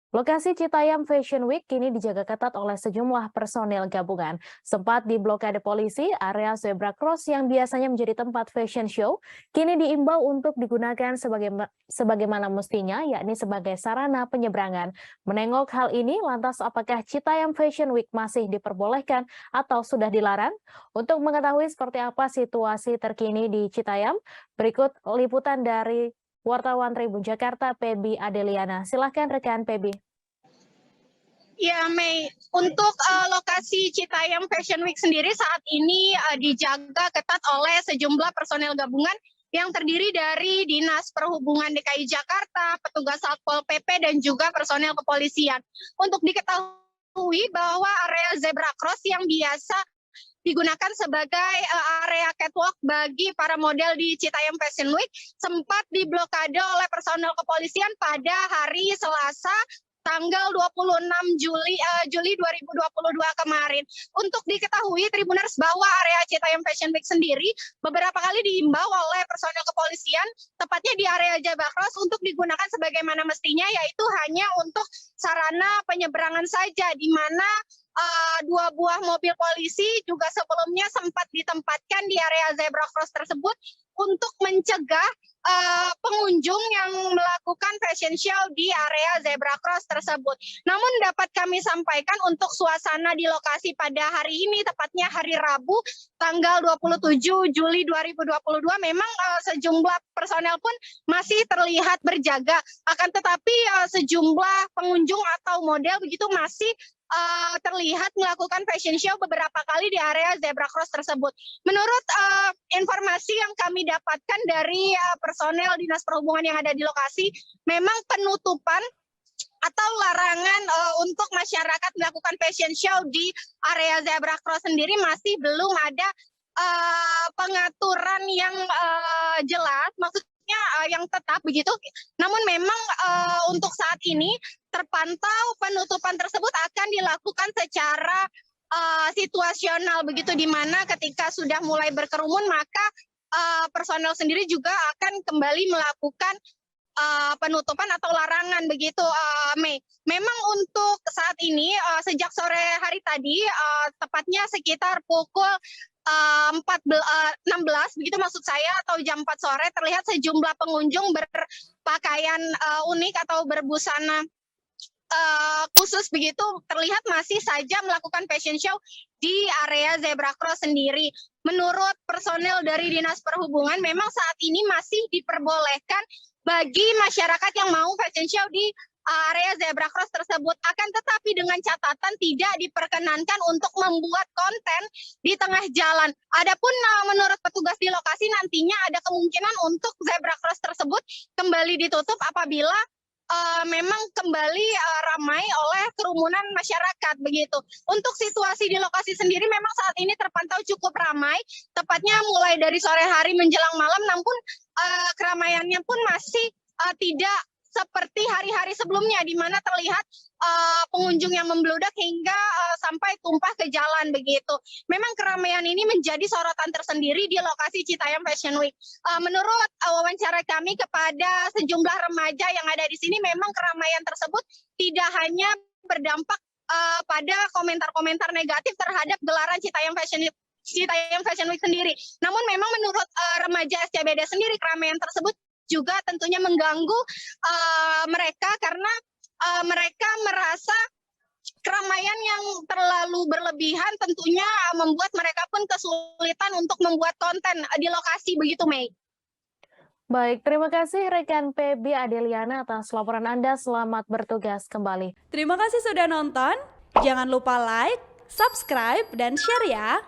Lokasi Citayam Fashion Week kini dijaga ketat oleh sejumlah personel gabungan. Sempat diblokade polisi, area zebra cross yang biasanya menjadi tempat fashion show, kini diimbau untuk digunakan sebagaimana mestinya, yakni sebagai sarana penyeberangan. Menengok hal ini, lantas apakah Citayam Fashion Week masih diperbolehkan atau sudah dilarang? Untuk mengetahui seperti apa situasi terkini di Citayam, berikut liputan dari wartawan Tribun Jakarta, Pebi Adeliana. Silahkan rekan Pebi. Ya, Mei. Untuk lokasi Citayam Fashion Week sendiri saat ini dijaga ketat oleh sejumlah personel gabungan yang terdiri dari Dinas Perhubungan DKI Jakarta, petugas Satpol PP, dan juga personel kepolisian. Untuk diketahui bahwa area zebra cross yang biasa digunakan sebagai area catwalk bagi para model di Citayam Fashion Week sempat diblokade oleh personel kepolisian pada hari Selasa tanggal 26 Juli 2022 kemarin. Untuk diketahui Tribuners bahwa area Citayam Fashion Week sendiri beberapa kali diimbau oleh personel kepolisian tepatnya di area Zebra Cross untuk digunakan sebagaimana mestinya, yaitu hanya untuk sarana penyeberangan saja, di mana dua buah mobil polisi juga sebelumnya sempat ditempatkan di area zebra cross tersebut untuk mencegah pengunjung yang melakukan fashion show di area zebra cross tersebut. Namun dapat kami sampaikan untuk suasana di lokasi pada hari ini, tepatnya hari Rabu tanggal 27 Juli 2022, memang sejumlah personel pun masih terlihat berjaga. Akan tetapi sejumlah pengunjung atau model begitu masih terlihat melakukan fashion show beberapa kali di area zebra cross tersebut. Menurut informasi yang kami dapatkan dari personel Dinas Perhubungan yang ada di lokasi, memang penutupan atau larangan untuk masyarakat melakukan fashion show di area zebra cross sendiri masih belum ada pengaturan yang jelas, maksudnya yang tetap begitu. Namun memang untuk saat ini terpantau penutupan tersebut akan dilakukan secara situasional begitu, di mana ketika sudah mulai berkerumun maka personel sendiri juga akan kembali melakukan penutupan atau larangan begitu, Mei. Memang untuk saat ini sejak sore hari tadi, tepatnya sekitar pukul 16 begitu maksud saya, atau jam 4 sore, terlihat sejumlah pengunjung berpakaian unik atau berbusana khusus begitu terlihat masih saja melakukan fashion show di area zebra cross sendiri. Menurut personel dari Dinas Perhubungan, memang saat ini masih diperbolehkan bagi masyarakat yang mau fashion show di area zebra cross tersebut. Akan tetapi dengan catatan tidak diperkenankan untuk membuat konten di tengah jalan. Adapun menurut petugas di lokasi, nantinya ada kemungkinan untuk zebra cross tersebut kembali ditutup apabila memang kembali ramai oleh kerumunan masyarakat begitu. Untuk situasi di lokasi sendiri memang saat ini terpantau cukup ramai, tepatnya mulai dari sore hari menjelang malam, namun keramaiannya pun masih tidak seperti hari-hari sebelumnya, di mana terlihat pengunjung yang membludak hingga sampai tumpah ke jalan begitu. Memang keramaian ini menjadi sorotan tersendiri di lokasi Citayam Fashion Week. Menurut wawancara kami kepada sejumlah remaja yang ada di sini, memang keramaian tersebut tidak hanya berdampak pada komentar-komentar negatif terhadap gelaran Citayam Fashion Week sendiri. Namun memang menurut remaja SCBD sendiri, keramaian tersebut juga tentunya mengganggu mereka karena mereka merasa keramaian yang terlalu berlebihan tentunya membuat mereka pun kesulitan untuk membuat konten di lokasi begitu, Mei. Baik, terima kasih rekan Pebi Adeliana atas laporan Anda. Selamat bertugas kembali. Terima kasih sudah nonton. Jangan lupa like, subscribe, dan share ya.